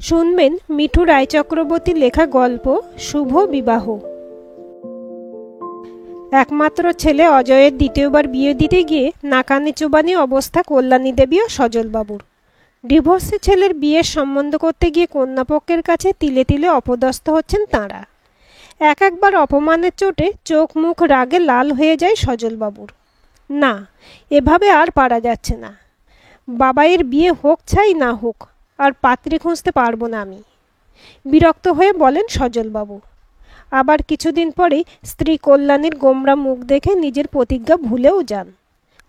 শুনবেন মিঠু রায় চক্রবর্তীর লেখা গল্প শুভ বিবাহ। একমাত্র ছেলে অজয়ের দ্বিতীয়বার বিয়ে দিতে গিয়ে নাকানি চুবানি অবস্থা কল্যাণী দেবী ও সজলবাবুর। ডিভোর্সি ছেলের বিয়ের সম্বন্ধ করতে গিয়ে কন্যাপক্ষের কাছে তিলে তিলে অপদস্থ হচ্ছেন তাঁরা। একবার অপমানের চোটে চোখ মুখ রাগে লাল হয়ে যায় সজলবাবুর। না, এভাবে আর পারা যাচ্ছে না। বাবাইয়ের বিয়ে হোক চাই না হোক, আর পাত্রী খুঁজতে পারবো না আমি, বিরক্ত হয়ে বলেন সজলবাবু। আবার কিছুদিন পরেই স্ত্রী কল্যাণীর গোমরা মুখ দেখে নিজের প্রতিজ্ঞা ভুলেও যান।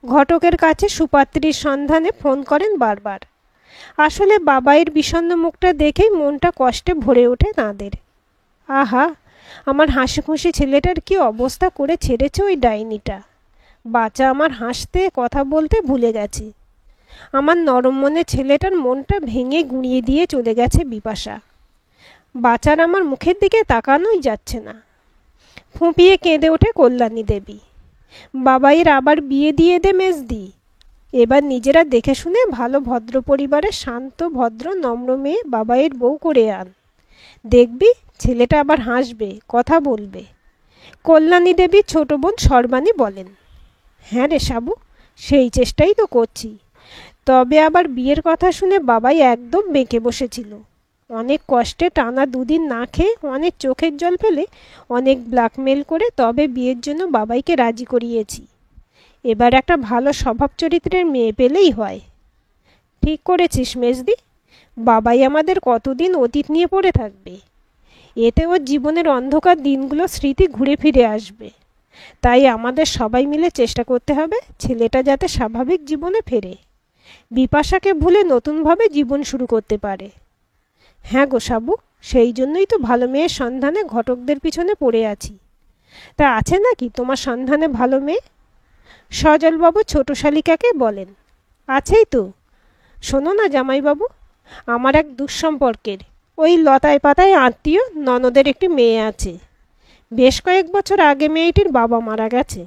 ঘটকের কাছে সুপাত্রীর সন্ধানে ফোন করেন বারবার। আসলে বাবাইয়ের বিষণ্ণ মুখটা দেখেই মনটা কষ্টে ভরে ওঠে তাঁদের। আহা, আমার হাসি খুশি ছেলেটার কি অবস্থা করে ছেড়েছে ওই ডাইনিটা। বাচ্চা আমার হাসতে কথা বলতে ভুলে গেছে। আমার নরম মনে ছেলেটার মনটা ভেঙে গুঁড়িয়ে দিয়ে চলে গেছে বিপাশা। বাচ্চার আমার মুখের দিকে তাকানোই যাচ্ছে না। ফুঁপিয়ে কেঁদে ওঠে কল্যাণী দেবী। বাবাইয়ের আবার বিয়ে দিয়ে দে মেজদি। এবার নিজেরা দেখে শুনে ভালো ভদ্র পরিবারের শান্ত ভদ্র নম্র মেয়ে বাবাইয়ের বউ করে আন। দেখবি ছেলেটা আবার হাসবে, কথা বলবে। কল্যাণী দেবীর ছোট বোন সর্বাণী বলেন, হ্যাঁ রে সাবু, সেই চেষ্টাই তো করছি। তবে আবার বিয়ের কথা শুনে বাবাই একদম বেঁকে বসেছিল। অনেক কষ্টে টানা দুদিন না খেয়ে, অনেক চোখের জল ফেলে, অনেক ব্ল্যাকমেল করে তবে বিয়ের জন্য বাবাইকে রাজি করিয়েছি। এবার একটা ভালো স্বভাব চরিত্রের মেয়ে পেলেই হয়। ঠিক করেছিস মেজদি। বাবাই আমাদের কতদিন অতীত নিয়ে পড়ে থাকবে। এতে ওর জীবনের অন্ধকার দিনগুলো স্মৃতি ঘুরে ফিরে আসবে। তাই আমাদের সবাই মিলে চেষ্টা করতে হবে ছেলেটা যাতে স্বাভাবিক জীবনে ফেরে, বিপাশাকে ভুলে নতুনভাবে জীবন শুরু করতে পারে। হ্যাঁ গো সাবু, সেই জন্যই তো ভালো মেয়ের সন্ধানে ঘটকদের পিছনে পড়ে আছি। তা আছে নাকি তোমার সন্ধানে ভালো মেয়ে? সজলবাবু ছোট শালিকাকে বলেন, আছেই তো। শোনো না জামাইবাবু, আমার এক দুঃসম্পর্কের ওই লতায় পাতায় আত্মীয় ননদের একটি মেয়ে আছে। বেশ কয়েক বছর আগে মেয়েটির বাবা মারা গেছে।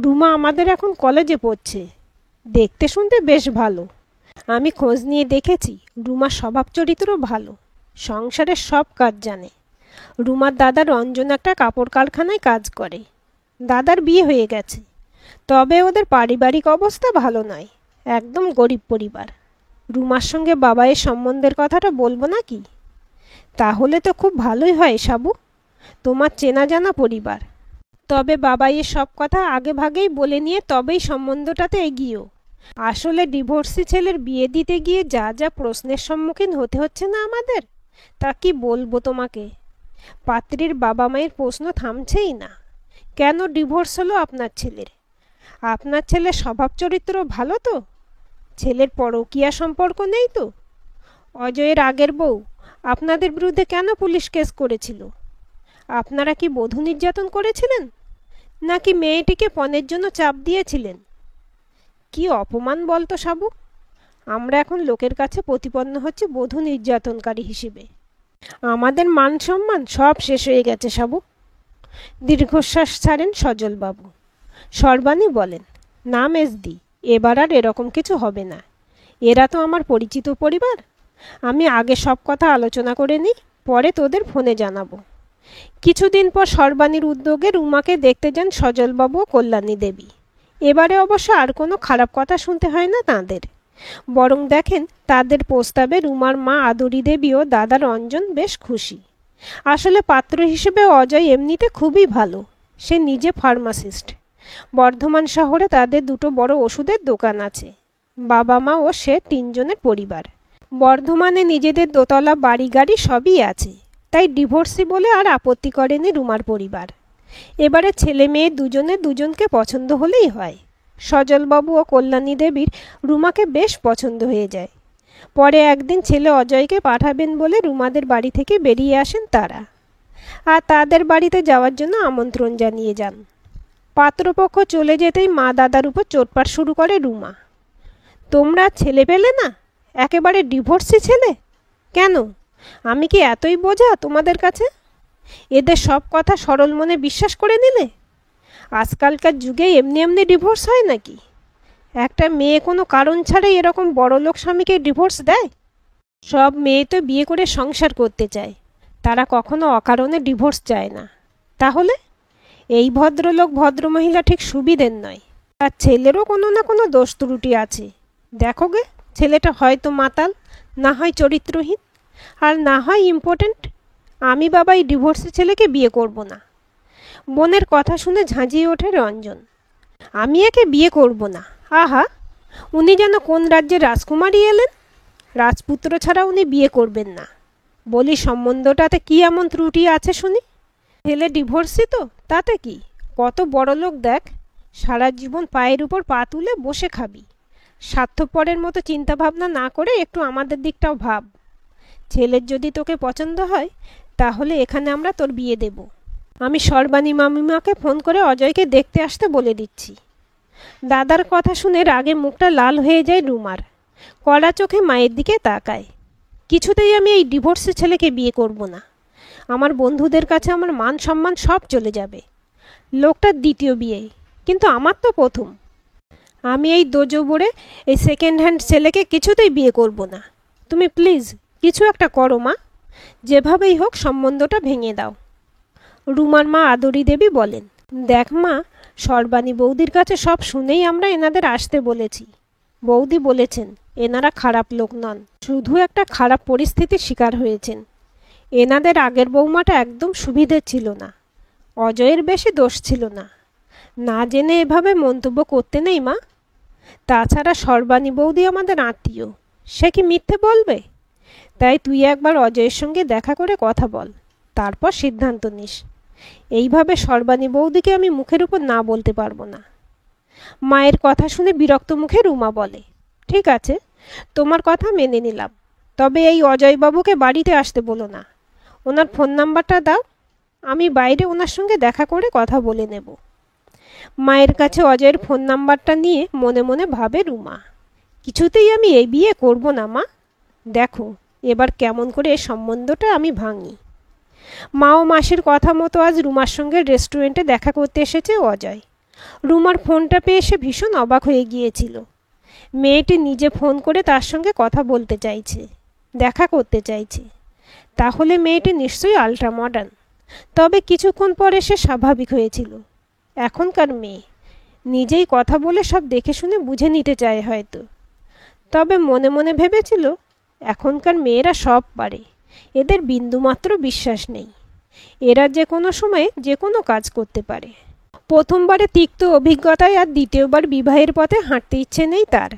রুমা আমাদের এখন কলেজে পড়ছে। দেখতে শুনতে বেশ ভালো। আমি খোঁজ নিয়ে দেখেছি রুমার স্বভাব চরিত্র ভালো, সংসারের সব কাজ জানে। রুমার দাদা রঞ্জন একটা কাপড় কারখানায় কাজ করে। দাদার বিয়ে হয়ে গেছে, তবে ওদের পারিবারিক অবস্থা ভালো নয়, একদম গরিব পরিবার। রুমার সঙ্গে বাবাইয়ের সম্বন্ধের কথাটা বলবো নাকি? তাহলে তো খুব ভালোই হয় সাবু, তোমার চেনা জানা পরিবার। তবে বাবাইয়ের সব কথা আগে ভাগেই বলে নিয়ে তবেই সম্বন্ধটাতে এগিয়েও। আসলে ডিভোর্সি ছেলের বিয়ে দিতে গিয়ে যা যা প্রশ্নের সম্মুখীন হতে হচ্ছে না আমাদের, তা কি বলবো তোমাকে। পাত্রীর বাবা মায়ের প্রশ্ন থামছেই না। কেন ডিভোর্স হলো আপনার ছেলের? আপনার ছেলের স্বভাব চরিত্র ভালো তো? ছেলের পরকীয়া সম্পর্ক নেই তো? অজয়ের আগের বউ আপনাদের বিরুদ্ধে কেন পুলিশ কেস করেছিল? আপনারা কি বধূ নির্যাতন করেছিলেন, নাকি মেয়েটিকে পণের জন্য চাপ দিয়েছিলেন? কি অপমান বলতো সাবু। আমরা এখন লোকের কাছে প্রতিপন্ন হচ্ছে বধূ নির্যাতনকারী হিসেবে। আমাদের মান সম্মান সব শেষ হয়ে গেছে সাবু। দীর্ঘশ্বাস ছাড়েন সজলবাবু। সর্বাণী বলেন, না মেজদি, এবার আর এরকম কিছু হবে না। এরা তো আমার পরিচিত পরিবার। আমি আগে সব কথা আলোচনা করে নিই, পরে তোদের ফোনে জানাবো। কিছুদিন পর সর্বাণীর উদ্যোগে রুমাকে দেখতে যান সজলবাবু ও কল্যাণী দেবী। এবারে অবশ্য আর কোনো খারাপ কথা শুনতে হয় না তাঁদের, বরং দেখেন তাদের প্রস্তাবে রুমার মা আদরি দেবী ও দাদা রঞ্জন বেশ খুশি। আসলে পাত্র হিসেবে অজয় এমনিতে খুবই ভালো। সে নিজে ফার্মাসিস্ট। বর্ধমান শহরে তাদের দুটো বড় ওষুধের দোকান আছে। বাবা মা ও সে তিনজনের পরিবার। বর্ধমানে নিজেদের দোতলা বাড়ি গাড়ি সবই আছে। তাই ডিভোর্সি বলে আর আপত্তি করেনি রুমার পরিবার। এবারে ছেলে মেয়ে দুজনে দুজনকে পছন্দ হলেই হয়। সজলবাবু ও কল্যাণী দেবীর রুমাকে বেশ পছন্দ হয়ে যায়। পরে একদিন ছেলে অজয়কে পাঠাবেন বলে রুমাদের বাড়ি থেকে বেরিয়ে আসেন তারা, আর তাদের বাড়িতে যাওয়ার জন্য আমন্ত্রণ জানিয়ে যান। পাত্রপক্ষ চলে যেতেই মা দাদার উপর চোটপাট শুরু করে রুমা। তোমরা ছেলে পেলে না, একেবারে ডিভোর্সি ছেলে। কেন, আমি কি এতই বোঝা তোমাদের কাছে? এদের সব কথা সরল মনে বিশ্বাস করে নিলে? আজকালকার যুগে এমনি এমনি ডিভোর্স হয় নাকি? একটা মেয়ে কোনো কারণ ছাড়াই এরকম বড়লোক স্বামীকে ডিভোর্স দেয়? সব মেয়ে তো বিয়ে করে সংসার করতে চায়, তারা কখনো অকারণে ডিভোর্স চায় না। তাহলে এই ভদ্রলোক ভদ্রমহিলা ঠিক সুবিধের নয়। তার ছেলেরও কোনো না কোনো দোষ ত্রুটি আছে। দেখো গে, ছেলেটা হয়তো মাতাল, না হয় চরিত্রহীন, আর না হয় ইম্পর্ট্যান্ট। আমি বাবা এই ডিভোর্সের ছেলেকে বিয়ে করব না। বোনের কথা শুনে ঝাঁঝিয়ে ওঠে রঞ্জন। আমি একে বিয়ে করব না? আহা, উনি যেন কোন রাজ্যের রাজকুমারী এলেন। রাজপুত্র ছাড়া উনি বিয়ে করবেন না। বলি, সম্বন্ধটাতে কি এমন ত্রুটি আছে শুনি? ছেলে ডিভোর্সি তো, তাতে কি? কত বড় লোক দেখ, সারা জীবন পায়ের উপর পা তুলে বসে খাবি। স্বার্থপরের মতো চিন্তাভাবনা না করে একটু আমাদের দিকটাও ভাব। ছেলের যদি তোকে পছন্দ হয় তাহলে এখানে আমরা তোর বিয়ে দেব। আমি সর্বাণী মামিমাকে ফোন করে অজয়কে দেখতে আসতে বলে দিচ্ছি। দাদার কথা শুনে রাগে মুখটা লাল হয়ে যায় রুমার। কড়া চোখে মায়ের দিকে তাকায়। কিছুতেই আমি এই ডিভোর্সি ছেলেকে বিয়ে করব না। আমার বন্ধুদের কাছে আমার মান সম্মান সব চলে যাবে। লোকটার দ্বিতীয় বিয়ে, কিন্তু আমার তো প্রথম। আমি এই দোজো বোরে এই সেকেন্ড হ্যান্ড ছেলেকে কিছুতেই বিয়ে করব না। তুমি প্লিজ কিছু একটা করো মা, যেভাবেই হোক সম্বন্ধটা ভেঙে দাও। রুমার মা আদরি দেবী বলেন, দেখ মা, সর্বাণী বৌদির কাছে সব শুনেই আমরা এনাদের আসতে বলেছি। বৌদি বলেছেন এনারা খারাপ লোক নন, শুধু একটা খারাপ পরিস্থিতির শিকার হয়েছেন। এনাদের আগের বৌমাটা একদম সুবিধে ছিল না। অজয়ের বেশি দোষ ছিল না। না জেনে এভাবে মন্তব্য করতে নেই মা। তাছাড়া সর্বাণী বৌদি আমাদের আত্মীয়, সে কি মিথ্যে বলবে? তাই তুই একবার অজয়ের সঙ্গে দেখা করে কথা বল, তারপর সিদ্ধান্ত নিস। এইভাবে সর্বাণী বৌদিকে আমি মুখের উপর না বলতে পারবো না। মায়ের কথা শুনে বিরক্ত মুখে রুমা বলে, ঠিক আছে, তোমার কথা মেনে নিলাম। তবে এই অজয়বাবুকে বাড়িতে আসতে বলো না। ওনার ফোন নাম্বারটা দাও, আমি বাইরে ওনার সঙ্গে দেখা করে কথা বলে নেব। মায়ের কাছে অজয়ের ফোন নাম্বারটা নিয়ে মনে মনে ভাবে রুমা, কিছুতেই আমি এই বিয়ে করব না মা। দেখো এবার কেমন করে এই সম্বন্ধটা আমি ভাঙি। মা ও মাসির কথা মতো আজ রুমার সঙ্গে রেস্টুরেন্টে দেখা করতে এসেছে অজয়। রুমার ফোনটা পেয়ে সে ভীষণ অবাক হয়ে গিয়েছিল। মেয়েটি নিজে ফোন করে তার সঙ্গে কথা বলতে চাইছে, দেখা করতে চাইছে। তাহলে মেয়েটি নিশ্চয়ই আল্ট্রা মডার্ন। তবে কিছুক্ষণ পরে সে স্বাভাবিক হয়েছিল। এখনকার মেয়ে নিজেই কথা বলে সব দেখে শুনে বুঝে নিতে চায় হয়তো। তবে মনে মনে ভেবেছিল, এখনকার মেয়েরা সব পারে, এদের বিন্দুমাত্র বিশ্বাস নেই। এরা যে কোনো সময়ে যে কোনো কাজ করতে পারে। প্রথমবারে তিক্ত অভিজ্ঞতায় আর দ্বিতীয়বার বিবাহের পথে হাঁটতে ইচ্ছে নেই তার,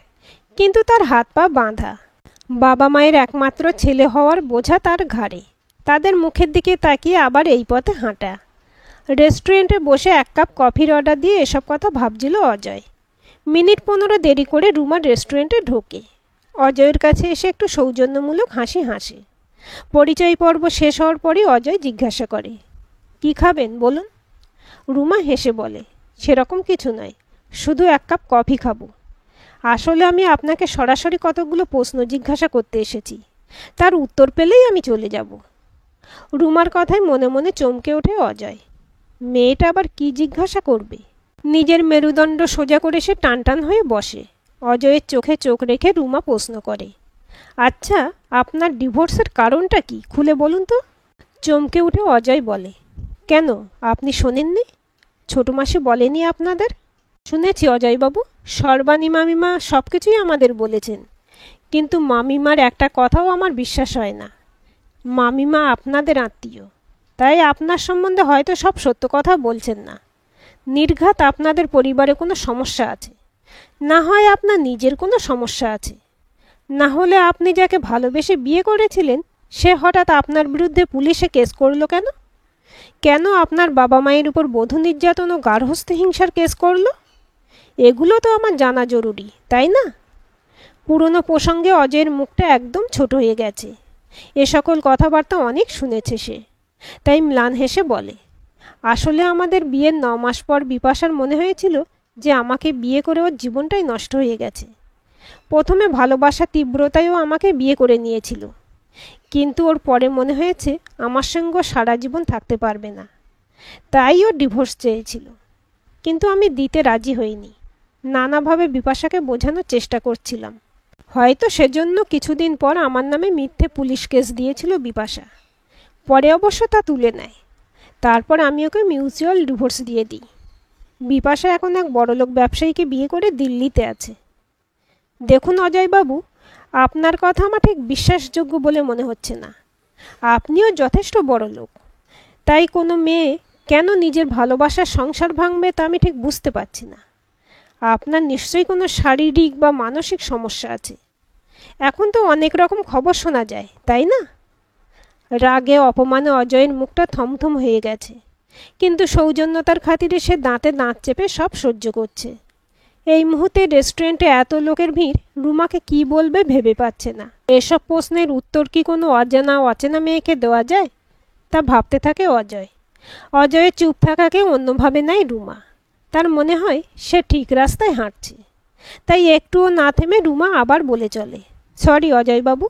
কিন্তু তার হাত পা বাঁধা। বাবা মায়ের একমাত্র ছেলে হওয়ার বোঝা তার ঘাড়ে। তাদের মুখের দিকে তাকিয়ে আবার এই পথে হাঁটা। রেস্টুরেন্টে বসে এক কাপ কফির অর্ডার দিয়ে এসব কথা ভাবছিল অজয়। মিনিট 15 দেরি করে রুমা রেস্টুরেন্টে ঢোকে। অজয়ের কাছে এসে একটু সৌজন্যমূলক হাসি হাসে। পরিচয় পর্ব শেষ হওয়ার পরই অজয় জিজ্ঞাসা করে, কি খাবেন বলুন? রুমা হেসে বলে, সেরকম কিছু নয়, শুধু এক কাপ কফি খাবো। আসলে আমি আপনাকে সরাসরি কতগুলো প্রশ্ন জিজ্ঞাসা করতে এসেছি, তার উত্তর পেলেই আমি চলে যাব। রুমার কথায় মনে মনে চমকে ওঠে অজয়। মেয়েটা আবার কি জিজ্ঞাসা করবে? নিজের মেরুদণ্ড সোজা করে সে টানটান হয়ে বসে। অজয়ের চোখে চোখ রেখে রুমা প্রশ্ন করে, আচ্ছা, আপনার ডিভোর্সের কারণটা কি, খুলে বলুন তো? চমকে উঠে অজয় বলে, কেন, আপনি শোনেননি? ছোট মাসি বলেনি আপনাদের? শুনেছি অজয়বাবু, সর্বাণী মামিমা সব কিছুই আমাদের বলেছেন, কিন্তু মামিমার একটা কথাও আমার বিশ্বাস হয় না। মামিমা আপনাদের আত্মীয়, তাই আপনার সম্বন্ধে হয়তো সব সত্য কথা বলছেন না। নির্ঘাত আপনাদের পরিবারে কোনো সমস্যা আছে, না হয় আপনার নিজের কোনো সমস্যা আছে। না হলে আপনি যাকে ভালোবেসে বিয়ে করেছিলেন সে হঠাৎ আপনার বিরুদ্ধে পুলিশে কেস করলো কেন? কেন আপনার বাবা মায়ের উপর বধূ নির্যাতন ও গার্হস্থ্য হিংসার কেস করলো? এগুলো তো আমার জানা জরুরি, তাই না? পুরনো প্রসঙ্গে অজয়ের মুখটা একদম ছোট হয়ে গেছে। এ সকল কথাবার্তা অনেক শুনেছে সে, তাই ম্লান হেসে বলে, আসলে আমাদের বিয়ের 9 মাস পর বিপাশার মনে হয়েছিল যে আমাকে বিয়ে করে ওর জীবনটাই নষ্ট হয়ে গেছে। প্রথমে ভালোবাসা তীব্রতায়ও আমাকে বিয়ে করে নিয়েছিল, কিন্তু ওর পরে মনে হয়েছে আমার সঙ্গে সারা জীবন থাকতে পারবে না, তাই ও ডিভোর্স চেয়েছিল। কিন্তু আমি দিতে রাজি হইনি। নানাভাবে বিপাশাকে বোঝানোর চেষ্টা করছিলাম। হয়তো সেজন্য কিছুদিন পর আমার নামে মিথ্যে পুলিশ কেস দিয়েছিল বিপাশা। পরে অবশ্য তা তুলে নেয়। তারপর আমি ওকে মিউচুয়াল ডিভোর্স দিয়ে দিই। বিপাশা এখন এক বড়লোক ব্যবসায়ীকে বিয়ে করে দিল্লিতে আছে। দেখুন অজয়বাবু, আপনার কথা আমার ঠিক বিশ্বাসযোগ্য বলে মনে হচ্ছে না। আপনিও যথেষ্ট বড় লোক, তাই কোনো মেয়ে কেন নিজের ভালোবাসার সংসার ভাঙবে তা আমি ঠিক বুঝতে পারছি না। আপনার নিশ্চয়ই কোনো শারীরিক বা মানসিক সমস্যা আছে। এখন তো অনেক রকম খবর শোনা যায়, তাই না? রাগে অপমানে অজয়ের মুখটা থমথম হয়ে গেছে, কিন্তু সৌজন্যতার খাতিরে সে দাঁতে দাঁত চেপে সব সহ্য করছে। এই মুহূর্তে রেস্টুরেন্টে এত লোকের ভিড়, রুমাকে কি বলবে ভেবে পাচ্ছে না। এসব প্রশ্নের উত্তর কি কোনো অচেনা মেয়েকে দেওয়া যায়? তা ভাবতে থাকে অজয়। অজয়ের চুপ থাকাকে অন্যভাবে নেয় রুমা। তার মনে হয় সে ঠিক রাস্তায় হাঁটছে। তাই একটুও না থেমে রুমা আবার বলে চলে, সরি অজয়বাবু,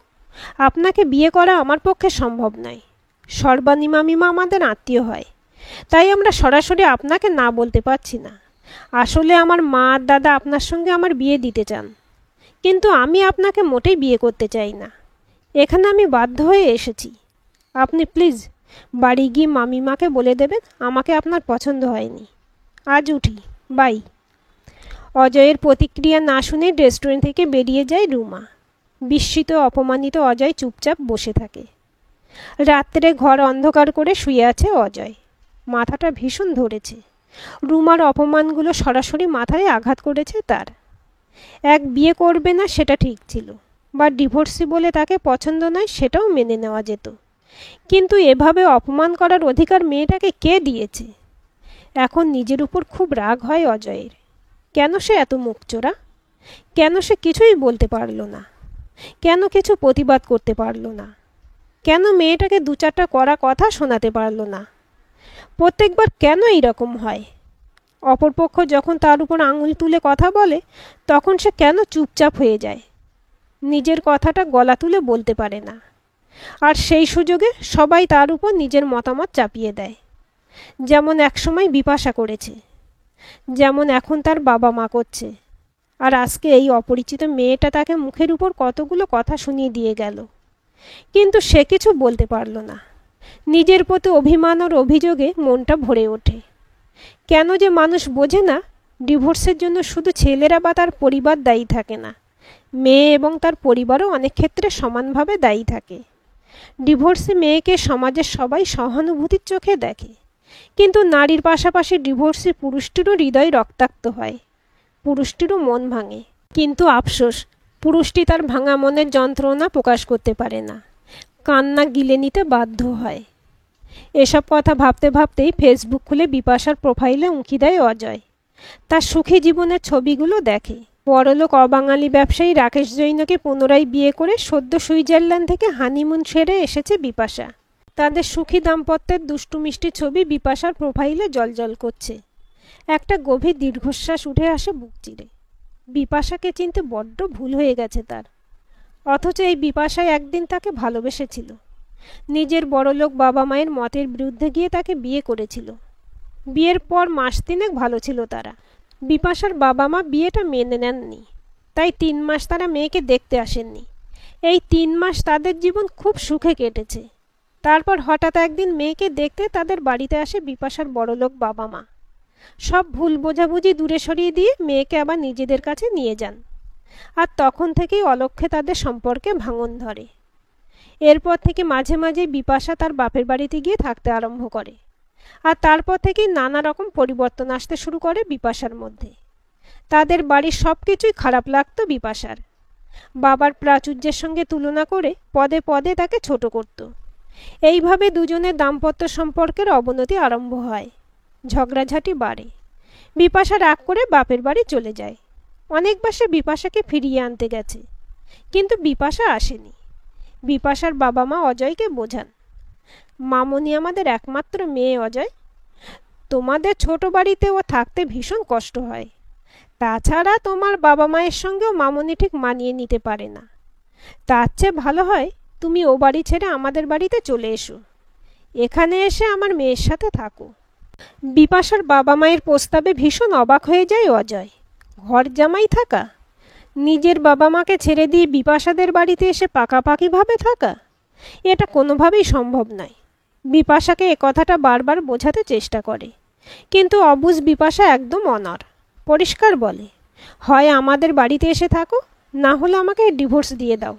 আপনাকে বিয়ে করা আমার পক্ষে সম্ভব নয়। সর্বানিমামিমা আমাদের আত্মীয় হয়, তাই আমরা সরাসরি আপনাকে না বলতে পারছি না। আসলে আমার মা আর দাদা আপনার সঙ্গে আমার বিয়ে দিতে চান, কিন্তু আমি আপনাকে মোটেই বিয়ে করতে চাই না। এখানে আমি বাধ্য হয়ে এসেছি। আপনি প্লিজ বাড়ি গিয়ে মামিমাকে বলে দেবেন আমাকে আপনার পছন্দ হয়নি। আজ উঠি, বাই। অজয়ের প্রতিক্রিয়া না শুনে রেস্টুরেন্ট থেকে বেরিয়ে যায় রুমা। বিস্মিত অপমানিত অজয় চুপচাপ বসে থাকে। রাত্রে ঘর অন্ধকার করে শুয়ে আছে অজয়। মাথাটা ভীষণ ধরেছে। রুমার অপমানগুলো সরাসরি মাথায় আঘাত করেছে তার। এক বিয়ে করবে না সেটা ঠিক ছিল, বা ডিভোর্সি বলে তাকে পছন্দ নয় সেটাও মেনে নেওয়া যেত, কিন্তু এভাবে অপমান করার অধিকার মেয়েটাকে কে দিয়েছে? এখন নিজের উপর খুব রাগ হয় অজয়ের। কেন সে এত মুখচোরা? কেন সে কিছুই বলতে পারল না? কেন কিছু প্রতিবাদ করতে পারল না? কেন মেয়েটাকে দু চারটা কড়া কথা শোনাতে পারল না? প্রত্যেকবার কেন এইরকম হয়? অপরপক্ষ যখন তার উপর আঙুল তুলে কথা বলে, তখন সে কেন চুপচাপ হয়ে যায়? নিজের কথাটা গলা তুলে বলতে পারে না। আর সেই সুযোগে সবাই তার উপর নিজের মতামত চাপিয়ে দেয়, যেমন একসময় বিপাশা করেছে, যেমন এখন তার বাবা মা করছে। আর আজকে এই অপরিচিত মেয়েটা তাকে মুখের উপর কতগুলো কথা শুনিয়ে দিয়ে গেল, কিন্তু সে কিছু বলতে পারল না। নিজের প্রতি অভিমান আর অভিযোগে মনটা ভরে ওঠে। কেন যে মানুষ বোঝে না, ডিভোর্সের জন্য শুধু ছেলেরা বা তার পরিবার দায়ী থাকে না, মেয়ে এবং তার পরিবারও অনেক ক্ষেত্রে সমানভাবে দায়ী থাকে। ডিভোর্সি মেয়েকে সমাজের সবাই সহানুভূতির চোখে দেখে, কিন্তু নারীর পাশাপাশি ডিভোর্সি পুরুষটিরও হৃদয় রক্তাক্ত হয়, পুরুষটিরও মন ভাঙে। কিন্তু আফসোস, পুরুষটি তার ভাঙা মনের যন্ত্রণা প্রকাশ করতে পারে না, কান্না গিলে নিতে বাধ্য হয়। এসব কথা ভাবতে ভাবতেই ফেসবুক খুলে বিপাশার প্রোফাইলে উঁকি দেয় অজয়। তার সুখী জীবনের ছবিগুলো দেখে। বড়লোক অবাঙালি ব্যবসায়ী রাকেশ জৈনকে পুনরায় বিয়ে করে সদ্য সুইজারল্যান্ড থেকে হানিমুন সেরে এসেছে বিপাশা। তাদের সুখী দাম্পত্যের দুষ্টু মিষ্টি ছবি বিপাশার প্রোফাইলে জ্বলজ্বল করছে। একটা গভীর দীর্ঘশ্বাস উঠে আসে বুক চিরে। বিপাশাকে চিনতে বড্ড ভুল হয়ে গেছে তার। অথচ এই বিপাশায় একদিন তাকে ভালোবেসেছিল, নিজের বড়লোক বাবা মায়ের মতের বিরুদ্ধে গিয়ে তাকে বিয়ে করেছিল। বিয়ের পর মাস তিনেক ভালো ছিল তারা। বিপাশার বাবা মা বিয়েটা মেনে নেননি, তাই 3 মাস তারা মেয়েকে দেখতে আসেননি। এই 3 মাস তাদের জীবন খুব সুখে কেটেছে। তারপর হঠাৎ একদিন মেয়েকে দেখতে তাদের বাড়িতে আসে বিপাশার বড়লোক বাবা মা। সব ভুল বোঝাবুঝি দূরে সরিয়ে দিয়ে মেয়েকে আবার নিজেদের কাছে নিয়ে যান। আর তখন থেকেই অলক্ষ্যে তাদের সম্পর্কে ভাঙন ধরে। এরপর থেকে মাঝে মাঝে বিপাশা তার বাপের বাড়িতে গিয়ে থাকতে আরম্ভ করে। আর তারপর থেকেই নানা রকম পরিবর্তন আসতে শুরু করে বিপাশার মধ্যে। তাদের বাড়ির সব কিছুই খারাপ লাগতো বিপাশার। বাবার প্রাচুর্যের সঙ্গে তুলনা করে পদে পদে তাকে ছোট করত। এইভাবে দুজনের দাম্পত্য সম্পর্কের অবনতি আরম্ভ হয়। ঝগড়াঝাটি বাড়ে। বিপাশা রাগ করে বাপের বাড়ি চলে যায়। অনেকবার সে বিপাশাকে ফিরিয়ে আনতে গেছে, কিন্তু বিপাশা আসেনি। বিপাশার বাবা মা অজয়কে বোঝান, মামনি আমাদের একমাত্র মেয়ে অজয়, তোমাদের ছোট বাড়িতে ও থাকতে ভীষণ কষ্ট হয়। তাছাড়া তোমার বাবা মায়ের সঙ্গেও মামনি ঠিক মানিয়ে নিতে পারে না। তার চেয়ে ভালো হয় তুমি ও বাড়ি ছেড়ে আমাদের বাড়িতে চলে এসো, এখানে এসে আমার মেয়ের সাথে থাকো। বিপাশার বাবা মায়ের প্রস্তাবে ভীষণ অবাক হয়ে যায় অজয়। ঘর জামাই থাকা, নিজের বাবা মাকে ছেড়ে দিয়ে বিপাশাদের বাড়িতে এসে পাকাপাকিভাবে থাকা, এটা কোনোভাবেই সম্ভব নয়। বিপাশাকে এ কথাটা বারবার বোঝাতে চেষ্টা করে, কিন্তু অবুঝ বিপাশা একদম অনড়। পরিষ্কার বলে, হয় আমাদের বাড়িতে এসে থাকো, না হলে আমাকে ডিভোর্স দিয়ে দাও।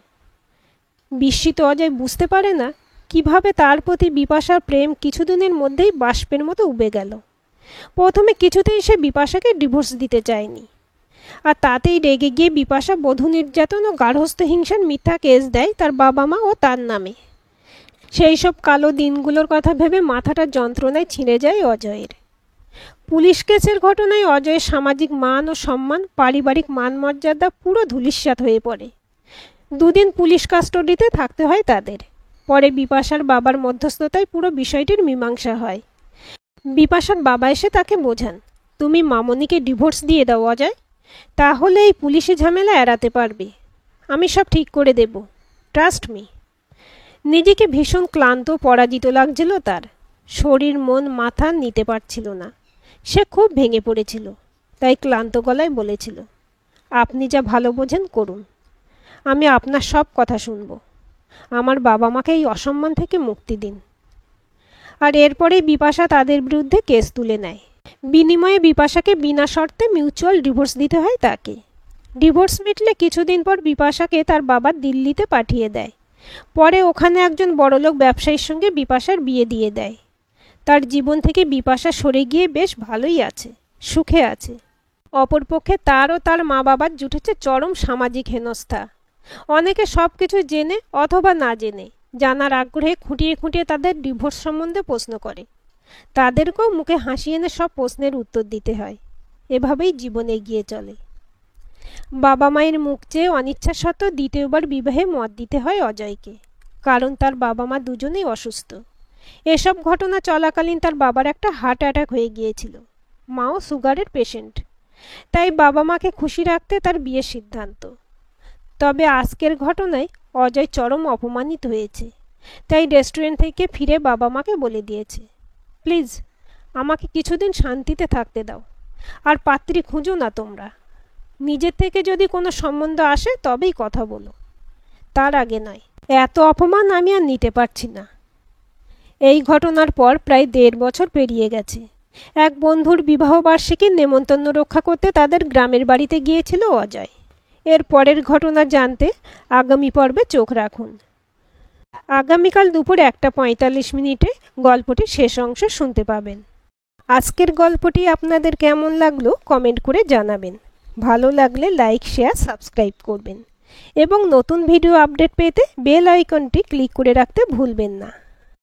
বিস্মিত অজয় বুঝতে পারে না কিভাবে তার প্রতি বিপাশার প্রেম কিছুদিনের মধ্যেই বাষ্পের মতো উবে গেল। প্রথমে কিছুতেই সে বিপাশাকে ডিভোর্স দিতে চায়নি, আর তাতেই রেগে গিয়ে বিপাশা বধূ নির্যাতন ও গার্হস্থ্য হিংসার মিথ্যা কেস দেয় তার বাবা মা ও তার নামে। সেই সব কালো দিনগুলোর কথা ভেবে মাথাটা যন্ত্রণায় ছিঁড়ে যায় অজয়ের। পুলিশ কেসের ঘটনায় অজয়ের সামাজিক মান ও সম্মান, পারিবারিক মান মর্যাদা পুরো ধূলিসাৎ হয়ে পড়ে। দুদিন পুলিশ কাস্টডিতে থাকতে হয় তাদের। পরে বিপাশার বাবার মধ্যস্থতায় পুরো বিষয়টির মীমাংসা হয়। বিপাশার বাবা এসে তাকে বোঝান, তুমি মামনিকে ডিভোর্স দিয়ে দাও অজয়, তাহলে এই পুলিশি ঝামেলা এড়াতে পারবে। আমি সব ঠিক করে দেব, ট্রাস্ট মি। নিজেকে ভীষণ ক্লান্ত পরাজিত লাগছিল তার। শরীর মন মাথা নিতে পারছিল না। সে খুব ভেঙে পড়েছিল, তাই ক্লান্ত গলায় বলেছিল, আপনি যা ভালো বোঝেন করুন, আমি আপনার সব কথা শুনব। আমার বাবা মাকে এই অসম্মান থেকে মুক্তি দিন। আর এরপরেই বিপাশা তাদের বিরুদ্ধে কেস তুলে নেয়। বিনিময়ে বিপাশাকে বিনা শর্তে মিউচুয়াল ডিভোর্স দিতে হয় তাকে। ডিভোর্স মিটলে কিছুদিন পর বিপাশাকে তার বাবা দিল্লিতে পাঠিয়ে দেয়। পরে ওখানে একজন বড়লোক ব্যবসায়ীর সঙ্গে বিপাশার বিয়ে দিয়ে দেয়। তার জীবন থেকে বিপাশা সরে গিয়ে বেশ ভালোই আছে, সুখে আছে। অপরপক্ষে তার ও তার মা বাবার জুটেছে চরম সামাজিক হেনস্থা। অনেকে সব কিছু জেনে অথবা না জেনে জানার আগ্রহে খুঁটিয়ে খুঁটিয়ে তাদের ডিভোর্স সম্বন্ধে প্রশ্ন করে। তাদেরকেও মুখে হাসি এনে সব প্রশ্নের উত্তর দিতে হয়। এভাবেই জীবন এগিয়ে চলে। বাবা মায়ের মুখ চেয়ে অনিচ্ছা সত্ত্বেও দ্বিতীয়বার বিবাহে মত দিতে হয় অজয়কে, কারণ তার বাবা মা দুজনেই অসুস্থ। এসব ঘটনা চলাকালীন তার বাবার একটা হার্ট অ্যাটাক হয়ে গিয়েছিল। মাও সুগারের পেশেন্ট। তাই বাবা মাকে খুশি রাখতে তার বিয়ের সিদ্ধান্ত। তবে আজকের ঘটনায় অজয় চরম অপমানিত হয়েছে। তাই রেস্টুরেন্ট থেকে ফিরে বাবা মাকে বলে দিয়েছে, প্লিজ আমাকে কিছুদিন শান্তিতে থাকতে দাও, আর পাত্রী খুঁজো না তোমরা। নিজের থেকে যদি কোনো সম্বন্ধ আসে তবেই কথা বলো, তার আগে নয়। এত অপমান আমি আর নিতে পারছি না। এই ঘটনার পর প্রায় 1.5 বছর পেরিয়ে গেছে। এক বন্ধুর বিবাহবার্ষিকীর নেমন্তন্ন রক্ষা করতে তাদের গ্রামের বাড়িতে গিয়েছিল অজয়। এর পরের ঘটনা জানতে আগামী পর্বে চোখ রাখুন। আগামীকাল দুপুর 1:45 গল্পটির শেষ অংশ শুনতে পাবেন। আজকের গল্পটি আপনাদের কেমন লাগলো কমেন্ট করে জানাবেন। ভালো লাগলে লাইক, শেয়ার, সাবস্ক্রাইব করবেন এবং নতুন ভিডিও আপডেট পেতে বেল আইকনটি ক্লিক করে রাখতে ভুলবেন না।